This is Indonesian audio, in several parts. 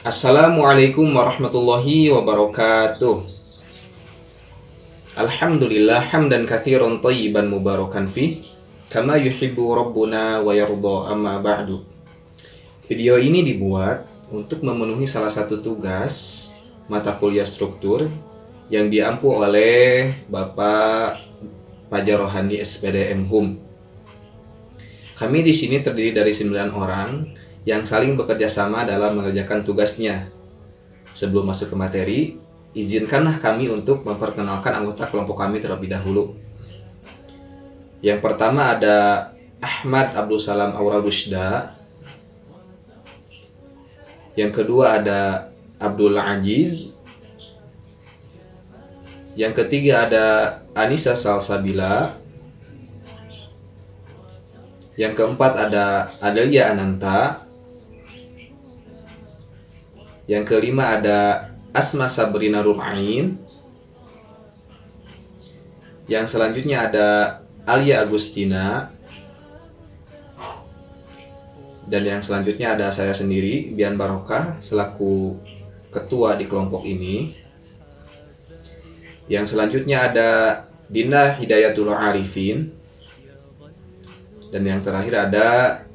Assalamualaikum warahmatullahi wabarakatuh. Alhamdulillah hamdan katsiran thayyiban mubarakan fih kama yuhibbu rabbuna wa yarda, amma ba'du. Video ini dibuat untuk memenuhi salah satu tugas mata kuliah struktur yang diampu oleh Bapak Fajar Rohandi SPDM HUM. Kami di sini terdiri dari 9 orang yang saling bekerja sama dalam mengerjakan tugasnya. Sebelum masuk ke materi, izinkanlah kami untuk memperkenalkan anggota kelompok kami terlebih dahulu. Yang pertama ada Ahmad Abdul Salam Aura Rushda. Yang kedua ada Abdul Aziz. Yang ketiga ada Anissa Salsabila. Yang keempat ada Adelia Ananta. Yang kelima ada Asma Sabrina Rumain. Yang selanjutnya ada Alia Agustina. Dan yang selanjutnya ada saya sendiri, Bian Barokah, selaku ketua di kelompok ini. Yang selanjutnya ada Dina Hidayatul Arifin. Dan yang terakhir ada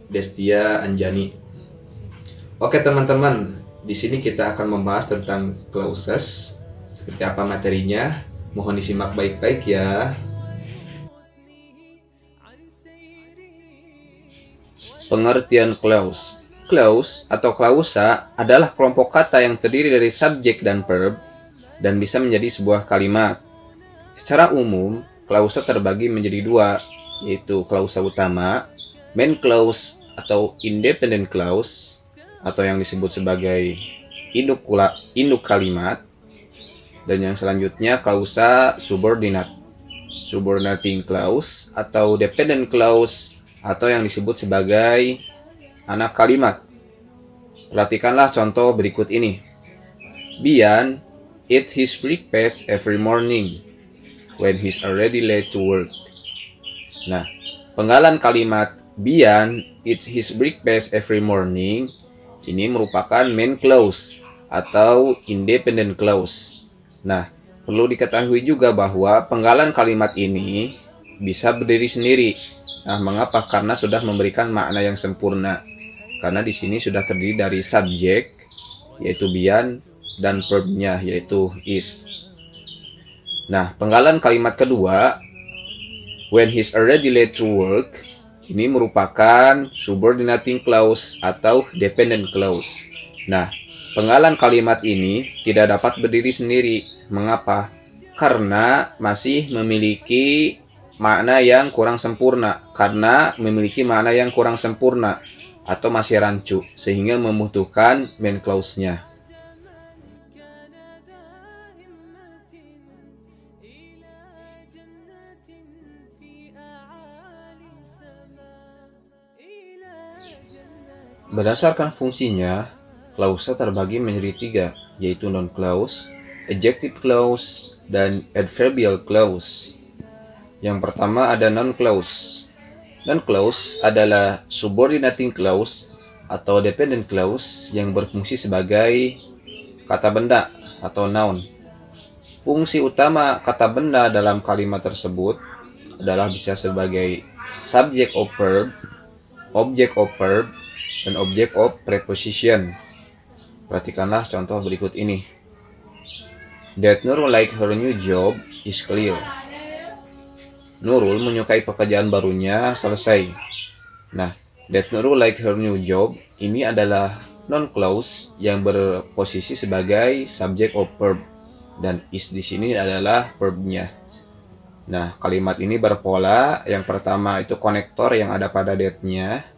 Destia Anjani. Oke teman-teman, di sini kita akan membahas tentang clauses. Seperti apa materinya? Mohon disimak baik-baik ya. Pengertian clause. Clause atau klausa adalah kelompok kata yang terdiri dari subjek dan verb dan bisa menjadi sebuah kalimat. Secara umum, klausa terbagi menjadi dua, yaitu klausa utama, main clause atau independent clause, atau yang disebut sebagai induk kalimat, dan yang selanjutnya klausa subordinate, subordinating clause, atau dependent clause, atau yang disebut sebagai anak kalimat. Perhatikanlah contoh berikut ini. Bian eats his breakfast every morning when he's already late to work. Nah, penggalan kalimat Bian eats his breakfast every morning ini merupakan main clause atau independent clause. Nah, perlu diketahui juga bahwa penggalan kalimat ini bisa berdiri sendiri. Nah, mengapa? Karena sudah memberikan makna yang sempurna. Karena di sini sudah terdiri dari subjek, yaitu Bian, dan verbnya, yaitu it. Nah, penggalan kalimat kedua, when he's already late to work, ini merupakan subordinating clause atau dependent clause. Nah, penggalan kalimat ini tidak dapat berdiri sendiri. Mengapa? Karena masih memiliki makna yang kurang sempurna. Atau masih rancu, sehingga membutuhkan main clause-nya. Berdasarkan fungsinya, klausa terbagi menjadi 3, yaitu noun clause, adjective clause, dan adverbial clause. Yang pertama ada noun clause. Noun clause adalah subordinating clause atau dependent clause yang berfungsi sebagai kata benda atau noun. Fungsi utama kata benda dalam kalimat tersebut adalah bisa sebagai subject of verb, object of verb, dan object of preposition. Perhatikanlah contoh berikut ini. That Nurul like her new job is clear. Nurul menyukai pekerjaan barunya selesai. Nah, that Nurul like her new job ini adalah noun clause yang berposisi sebagai subject of verb, dan is di sini adalah verbnya. Nah, kalimat ini berpola. Yang pertama itu konektor yang ada pada that-nya.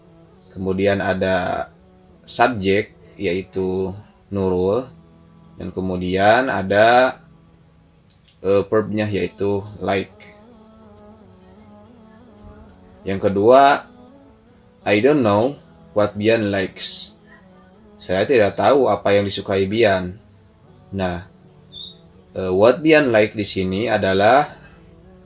Kemudian ada subjek, yaitu Nurul. Dan kemudian ada verbnya, yaitu like. Yang kedua, I don't know what Bian likes. Saya tidak tahu apa yang disukai Bian. Nah, what Bian like di sini adalah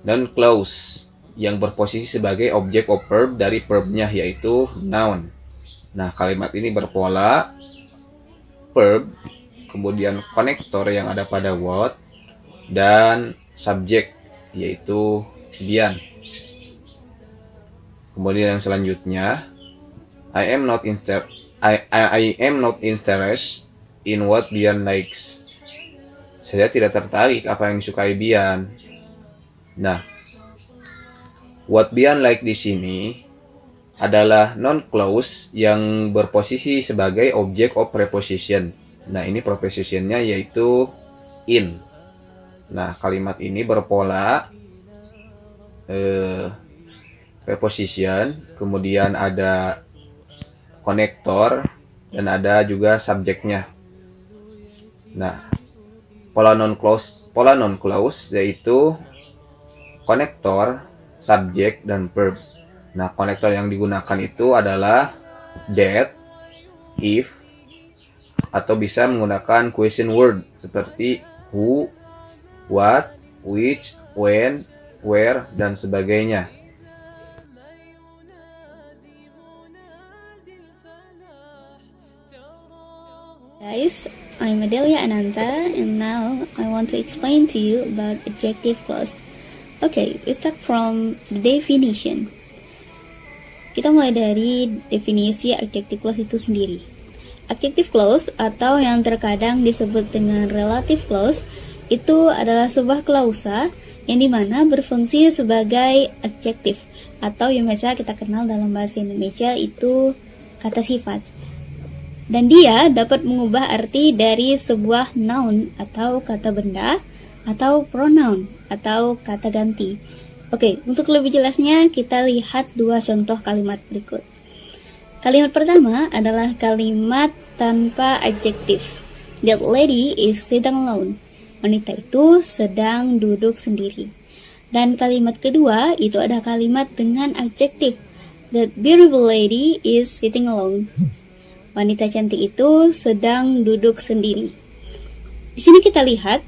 noun clause yang berposisi sebagai object of verb dari verbnya, yaitu noun. Nah, kalimat ini berpola. verb, kemudian konektor yang ada pada what, dan subjek yaitu being. Kemudian yang selanjutnya, I am not interested in what Bian likes. Saya tidak tertarik apa yang disukai Bian. Nah, what Bian like di sini adalah noun clause yang berposisi sebagai object of preposition. Nah, ini prepositionnya yaitu in. Nah, kalimat ini berpola preposition, kemudian ada konektor, dan ada juga subjeknya. Nah, pola non clause yaitu konektor, subjek, dan verb. Nah, konektor yang digunakan itu adalah that, if, atau bisa menggunakan question word seperti who, what, which, when, where, dan sebagainya. Guys, I'm Adelia Ananta, and now I want to explain to you about adjective clause. Okay, we start from the definition. Kita mulai dari definisi adjective clause itu sendiri. Adjective clause atau yang terkadang disebut dengan relative clause itu adalah sebuah klausa yang dimana berfungsi sebagai adjektif atau yang biasa kita kenal dalam bahasa Indonesia itu kata sifat. Dan dia dapat mengubah arti dari sebuah noun atau kata benda atau pronoun atau kata ganti. Oke, untuk lebih jelasnya kita lihat dua contoh kalimat berikut. Kalimat pertama adalah kalimat tanpa adjektif. That lady is sitting alone. Wanita itu sedang duduk sendiri. Dan kalimat kedua itu ada kalimat dengan adjektif. That beautiful lady is sitting alone. Wanita cantik itu sedang duduk sendiri. Di sini kita lihat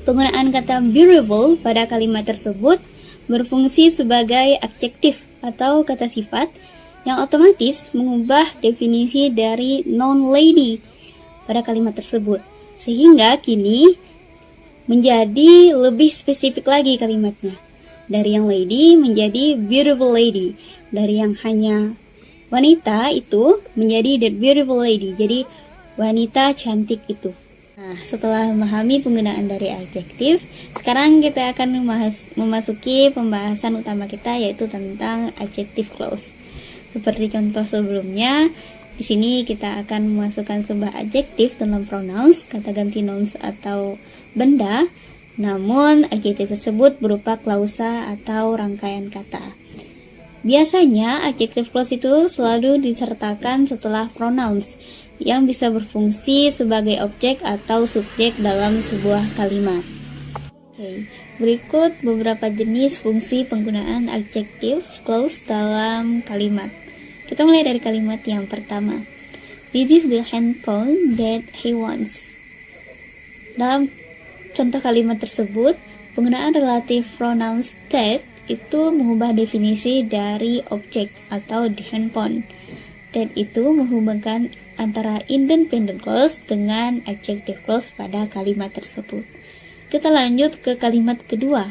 penggunaan kata beautiful pada kalimat tersebut berfungsi sebagai adjektif atau kata sifat yang otomatis mengubah definisi dari noun lady pada kalimat tersebut. Sehingga kini menjadi lebih spesifik lagi kalimatnya. Dari yang lady menjadi beautiful lady. Dari yang hanya wanita itu menjadi that beautiful lady. Jadi wanita cantik itu. Nah, setelah memahami penggunaan dari adjektif, sekarang kita akan memasuki pembahasan utama kita yaitu tentang adjective clause. Seperti contoh sebelumnya, di sini kita akan memasukkan sebuah adjektif dalam pronouns, kata ganti nouns atau benda. Namun adjektif tersebut berupa klausa atau rangkaian kata. Biasanya adjective clause itu selalu disertakan setelah pronouns yang bisa berfungsi sebagai objek atau subjek dalam sebuah kalimat. Oke, berikut beberapa jenis fungsi penggunaan adjective clause dalam kalimat. Kita mulai dari kalimat yang pertama. This is the handphone that he wants. Dalam contoh kalimat tersebut, penggunaan relative pronouns that itu mengubah definisi dari objek atau di handphone. That itu menghubungkan antara independent clause dengan adjective clause pada kalimat tersebut. Kita lanjut ke kalimat kedua.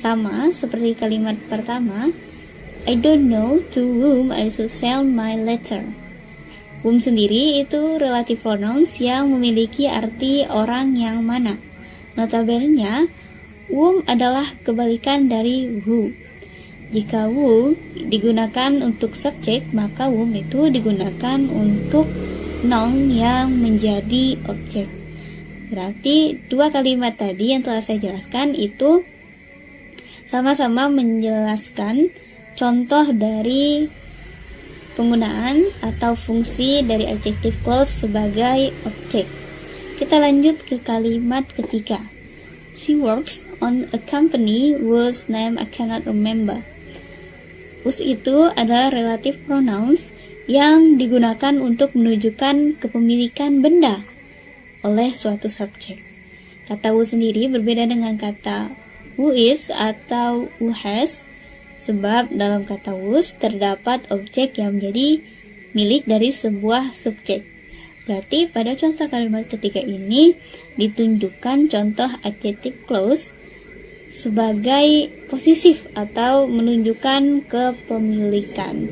Sama seperti kalimat pertama, I don't know to whom I should send my letter. Whom sendiri itu relative pronouns yang memiliki arti orang yang mana. Notabene-nya, whom adalah kebalikan dari who. Jika who digunakan untuk subjek, maka whom itu digunakan untuk noun yang menjadi objek. Berarti dua kalimat tadi yang telah saya jelaskan itu sama-sama menjelaskan contoh dari penggunaan atau fungsi dari adjective clause sebagai objek. Kita lanjut ke kalimat ketiga. She works on a company whose name I cannot remember. Whose itu adalah relative pronouns yang digunakan untuk menunjukkan kepemilikan benda oleh suatu subjek. Kata who sendiri berbeda dengan kata who is atau who has, sebab dalam kata whose terdapat objek yang menjadi milik dari sebuah subjek. Berarti pada contoh kalimat ketiga ini ditunjukkan contoh adjective clause sebagai posesif atau menunjukkan kepemilikan.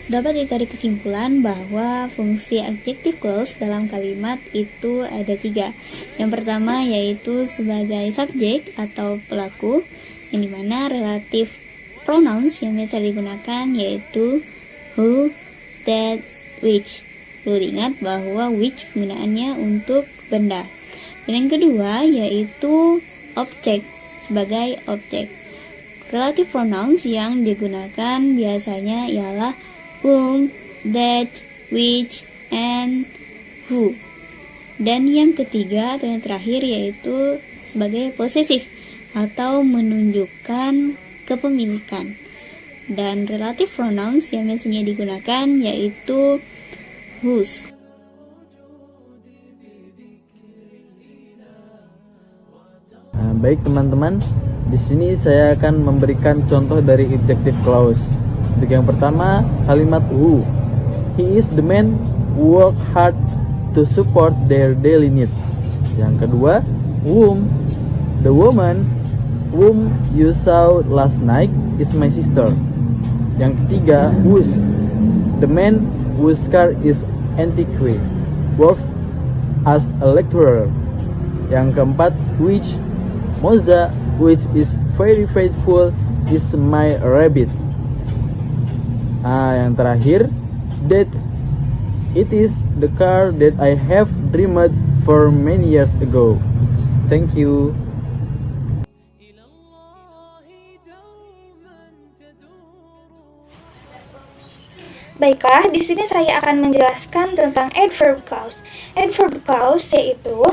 Dapat ditarik kesimpulan bahwa fungsi adjective clause dalam kalimat itu ada 3. Yang pertama yaitu sebagai subjek atau pelaku, yang dimana relative pronouns yang biasa digunakan yaitu who, that, which. Perlu diingat bahwa which penggunaannya untuk benda. Dan yang kedua yaitu objek, sebagai objek. Relative pronouns yang digunakan biasanya ialah whom, that, which, and who. Dan yang ketiga atau yang terakhir yaitu sebagai possessive atau menunjukkan kepemilikan. Dan relative pronouns yang biasanya digunakan yaitu whose. Baik teman-teman, di sini saya akan memberikan contoh dari adjective clause. Untuk yang pertama, kalimat who. He is the man who work hard to support their daily needs. Yang kedua, whom. The woman whom you saw last night is my sister. Yang ketiga, whose. The man whose car is antiquated works as a lecturer. Yang keempat, which. Moza, which is very faithful, is my rabbit. Yang terakhir, that. It is the car that I have dreamed for many years ago. Thank you. Baiklah, di sini saya akan menjelaskan tentang adverb clause. Adverb clause yaitu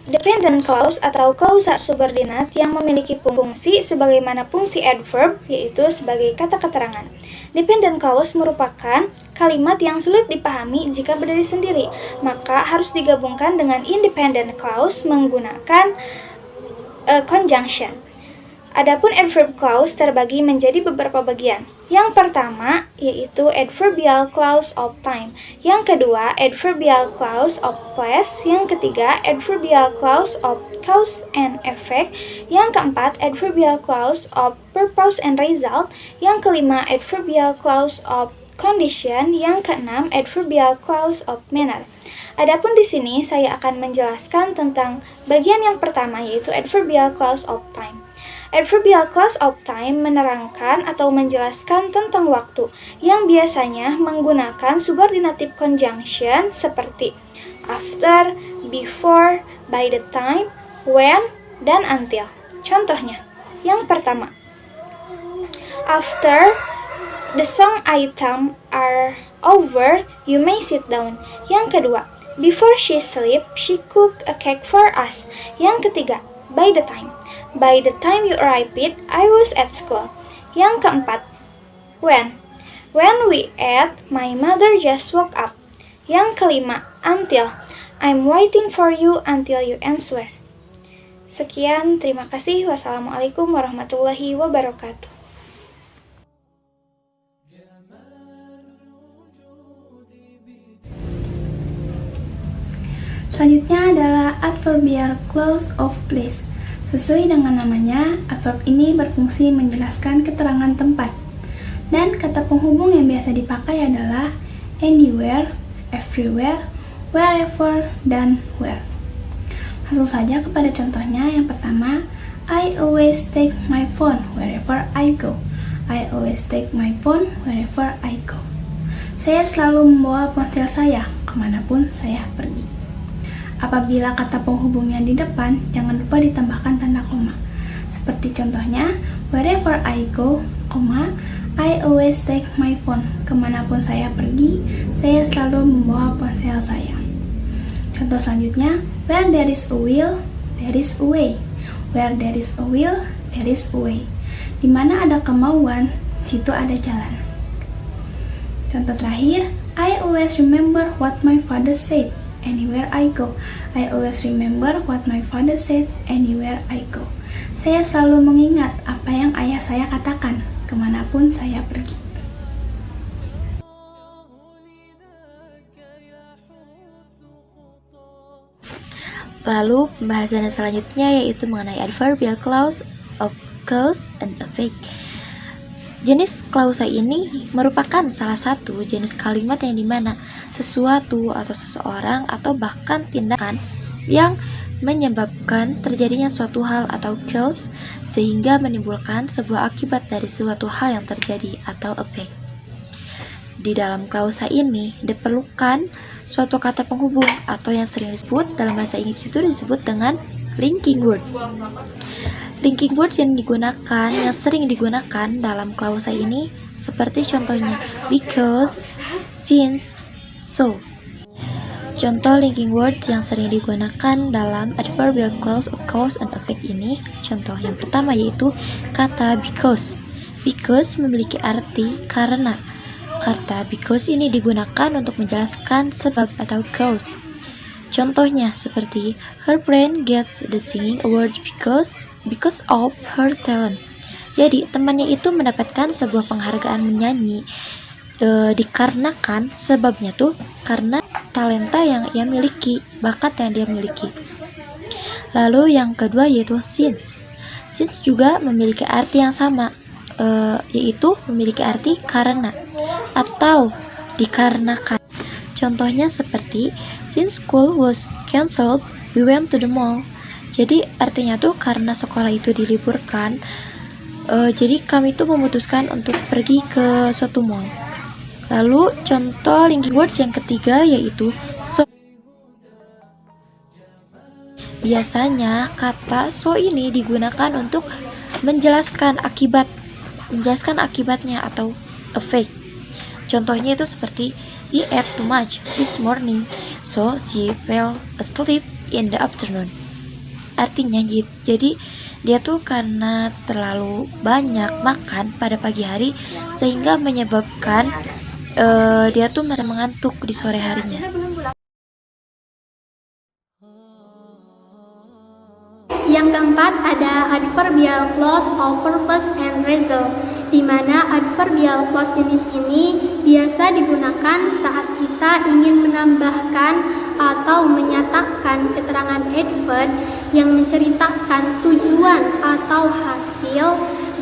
dependent clause atau klausa subordinat yang memiliki fungsi sebagaimana fungsi adverb, yaitu sebagai kata keterangan. Dependent clause merupakan kalimat yang sulit dipahami jika berdiri sendiri, maka harus digabungkan dengan independent clause menggunakan conjunction. Adapun adverb clause terbagi menjadi beberapa bagian. Yang pertama yaitu adverbial clause of time. Yang kedua adverbial clause of place. Yang ketiga adverbial clause of cause and effect. Yang keempat adverbial clause of purpose and result. Yang kelima adverbial clause of condition. Yang keenam adverbial clause of manner. Adapun di sini saya akan menjelaskan tentang bagian yang pertama yaitu adverbial clause of time. Adverbial clause of time menerangkan atau menjelaskan tentang waktu yang biasanya menggunakan subordinative conjunction seperti after, before, by the time, when, dan until. Contohnya, yang pertama, after the song item are over, you may sit down. Yang kedua, before she sleep, she cook a cake for us. Yang ketiga, by the time. By the time you arrived, I was at school. Yang keempat, when. When we ate, my mother just woke up. Yang kelima, until. I'm waiting for you until you answer. Sekian, terima kasih. Wassalamualaikum warahmatullahi wabarakatuh. Selanjutnya adalah adverbial clause of place. Sesuai dengan namanya, adverb ini berfungsi menjelaskan keterangan tempat. Dan kata penghubung yang biasa dipakai adalah anywhere, everywhere, wherever, dan where. Langsung saja kepada contohnya. Yang pertama, I always take my phone wherever I go. I always take my phone wherever I go. Saya selalu membawa ponsel saya kemanapun saya pergi. Apabila kata penghubungnya di depan, jangan lupa ditambahkan tanda koma. Seperti contohnya, wherever I go, I always take my phone. Kemanapun saya pergi, saya selalu membawa ponsel saya. Contoh selanjutnya, where there is a will, there is a way. Where there is a will, there is a way. Di mana ada kemauan, situ ada jalan. Contoh terakhir, I always remember what my father said. Anywhere I go, I always remember what my father said. Anywhere I go, saya selalu mengingat apa yang ayah saya katakan kemanapun saya pergi. Lalu pembahasan selanjutnya yaitu mengenai adverbial clause of cause and effect. Jenis klausa ini merupakan salah satu jenis kalimat yang dimana sesuatu atau seseorang atau bahkan tindakan yang menyebabkan terjadinya suatu hal atau cause sehingga menimbulkan sebuah akibat dari suatu hal yang terjadi atau effect. Di dalam klausa ini diperlukan suatu kata penghubung atau yang sering disebut dalam bahasa Inggris itu disebut dengan linking word. Linking word yang sering digunakan dalam klausa ini seperti contohnya because, since, so. Contoh linking word yang sering digunakan dalam adverbial clause of cause and effect ini, contoh yang pertama yaitu kata because. Because memiliki arti karena. Kata because ini digunakan untuk menjelaskan sebab atau cause. Contohnya seperti her friend gets the singing award because of her talent. Jadi temannya itu mendapatkan sebuah penghargaan menyanyi dikarenakan sebabnya tuh karena talenta yang ia miliki, bakat yang dia miliki. Lalu yang kedua yaitu since. Since juga memiliki arti yang sama, yaitu memiliki arti karena atau dikarenakan. Contohnya seperti since school was cancelled, we went to the mall. Jadi artinya tuh karena sekolah itu diliburkan, jadi kami tuh memutuskan untuk pergi ke suatu mall. Lalu contoh linking words yang ketiga yaitu so. Biasanya kata so ini digunakan untuk menjelaskan akibatnya atau effect. Contohnya itu seperti she ate too much this morning, so she fell asleep in the afternoon. Artinya jadi dia tuh karena terlalu banyak makan pada pagi hari sehingga menyebabkan dia tuh merasa mengantuk di sore harinya. Yang keempat ada adverbial clause of purpose and result, di mana adverbial clause jenis ini biasa digunakan saat kita ingin menambahkan atau menyatakan keterangan adverb yang menceritakan tujuan atau hasil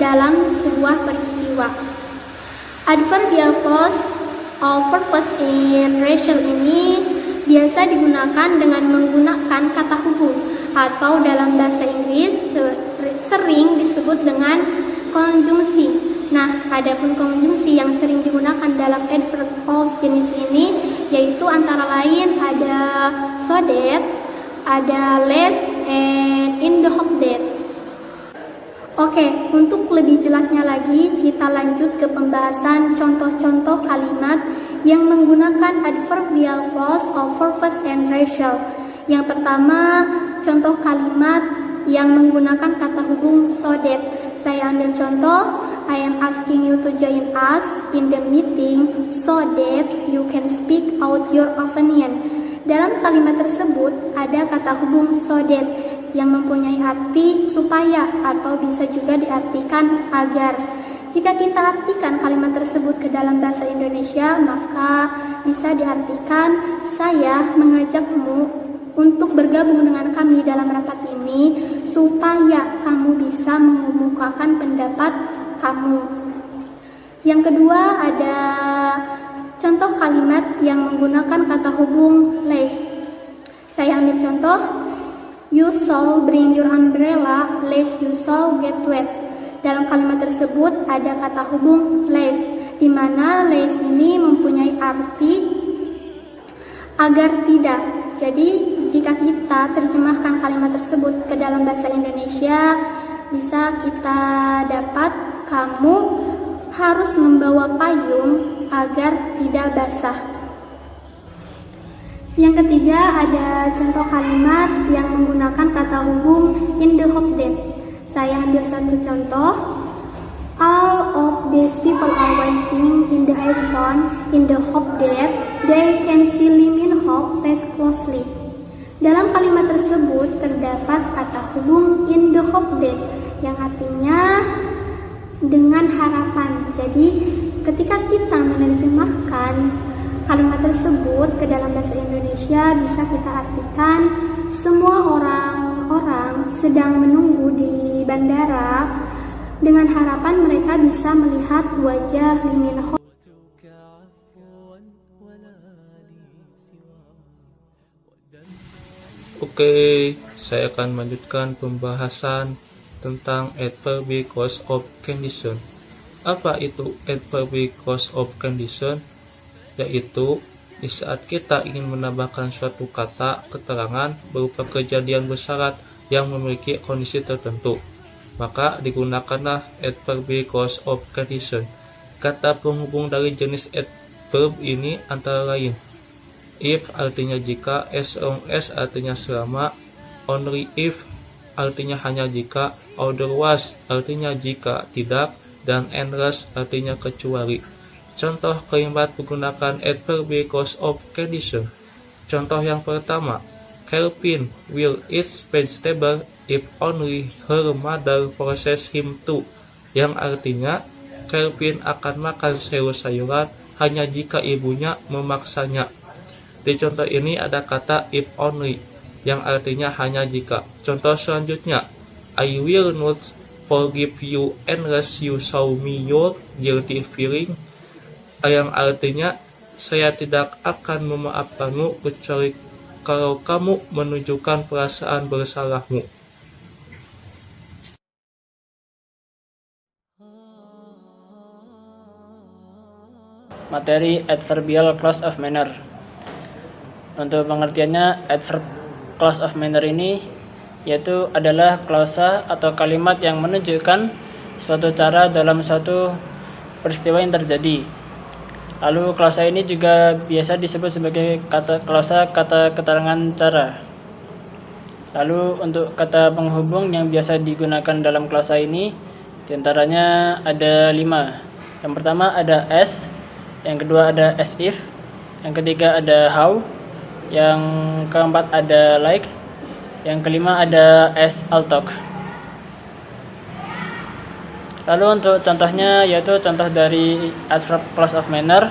dalam sebuah peristiwa. Adverbial clause of purpose and result ini biasa digunakan dengan menggunakan kata hubung atau dalam bahasa Inggris sering disebut dengan konjungsi. Nah, adapun konjungsi yang sering digunakan dalam adverb clause jenis ini yaitu antara lain ada so that, ada less, and in the hope that. Oke, untuk lebih jelasnya lagi kita lanjut ke pembahasan contoh-contoh kalimat yang menggunakan adverbial clause of purpose and result. Yang pertama, contoh kalimat yang menggunakan kata hubung so that. Saya ambil contoh, I am asking you to join us in the meeting so that you can speak out your opinion. Dalam kalimat tersebut ada kata hubung so that yang mempunyai arti supaya atau bisa juga diartikan agar. Jika kita artikan kalimat tersebut ke dalam bahasa Indonesia, maka bisa diartikan saya mengajakmu untuk bergabung dengan kami dalam rapat ini supaya kamu bisa mengemukakan pendapat kamu. Yang kedua ada contoh kalimat yang menggunakan kata hubung lest. Saya ambil contoh, you shall bring your umbrella lest you shall get wet. Dalam kalimat tersebut ada kata hubung lest, di mana lest ini mempunyai arti agar tidak. Jadi jika kita terjemahkan kalimat tersebut ke dalam bahasa Indonesia, bisa kita dapat kamu harus membawa payung agar tidak basah. Yang ketiga ada contoh kalimat yang menggunakan kata hubung in the hope that. Saya ambil satu contoh. All of these people are waiting in the iPhone in the hope that they can see Lee Min Ho face closely. Dalam kalimat tersebut terdapat kata hubung in the hope that yang artinya dengan harapan. Jadi ketika kita menerjemahkan kalimat tersebut ke dalam bahasa Indonesia bisa kita artikan Semua orang-orang sedang menunggu di bandara dengan harapan mereka bisa melihat wajah Lee Min Ho. Oke, saya akan melanjutkan pembahasan tentang adverb because of condition. Apa itu adverb because of condition? Yaitu di saat kita ingin menambahkan suatu kata keterangan berupa kejadian bersyarat yang memiliki kondisi tertentu, maka digunakanlah adverb because of condition. Kata penghubung dari jenis adverb ini antara lain if artinya jika, as long as artinya selama, only if artinya hanya jika, otherwise artinya jika tidak, dan unless artinya kecuali. Contoh kalimat menggunakan adverb because of condition. Contoh yang pertama, Kelvin will eat vegetable if only her mother forces him to, yang artinya Kelvin akan makan sayur-sayuran hanya jika ibunya memaksanya. Di contoh ini ada kata if only, yang artinya hanya jika. Contoh selanjutnya, I will not forgive you unless you show me your guilty feeling, yang artinya saya tidak akan memaafkanmu kecuali kalau kamu menunjukkan perasaan bersalahmu. Materi adverbial clause of manner. Untuk pengertiannya, adverb clause of manner ini yaitu adalah klausa atau kalimat yang menunjukkan suatu cara dalam suatu peristiwa yang terjadi. Lalu klausa ini juga biasa disebut sebagai klausa kata keterangan cara. Lalu untuk kata penghubung yang biasa digunakan dalam klausa ini diantaranya ada 5. Yang pertama ada as, yang kedua ada as if, yang ketiga ada how, yang keempat ada like, yang kelima ada as altok. Lalu untuk contohnya yaitu contoh dari adverb clause of manner,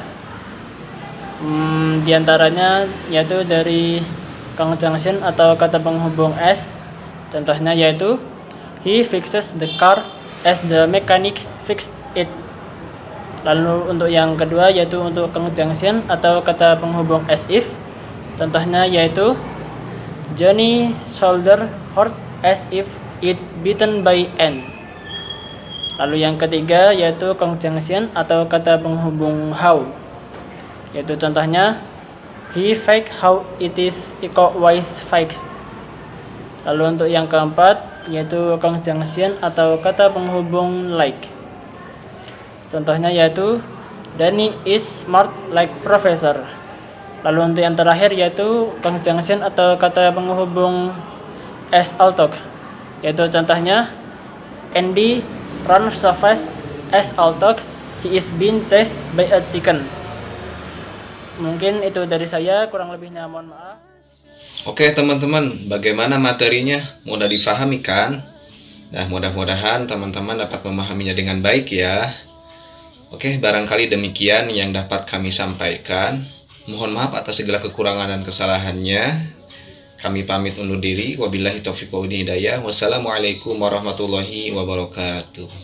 diantaranya yaitu dari conjunction atau kata penghubung as. Contohnya yaitu he fixes the car as the mechanic fixed it. Lalu untuk yang kedua yaitu untuk conjunction atau kata penghubung as if. Contohnya yaitu Johnny shoulder hurt as if it bitten by ant. Lalu yang ketiga yaitu conjunction atau kata penghubung how, yaitu contohnya he faked how it is eco-wise faked. Lalu untuk yang keempat yaitu conjunction atau kata penghubung like. Contohnya yaitu Danny is smart like professor. Lalu untuk yang terakhir yaitu conjunction atau kata penghubung as altok, yaitu contohnya Andy runs so fast as altok he is being chased by a chicken. Mungkin itu dari saya, kurang lebihnya mohon maaf. Oke teman-teman, bagaimana materinya? Mudah difahami kan? Nah, mudah-mudahan teman-teman dapat memahaminya dengan baik ya. Oke, barangkali demikian yang dapat kami sampaikan. Mohon maaf atas segala kekurangan dan kesalahannya. Kami pamit undur diri. Wabillahi taufiq wal hidayah. Wassalamualaikum warahmatullahi wabarakatuh.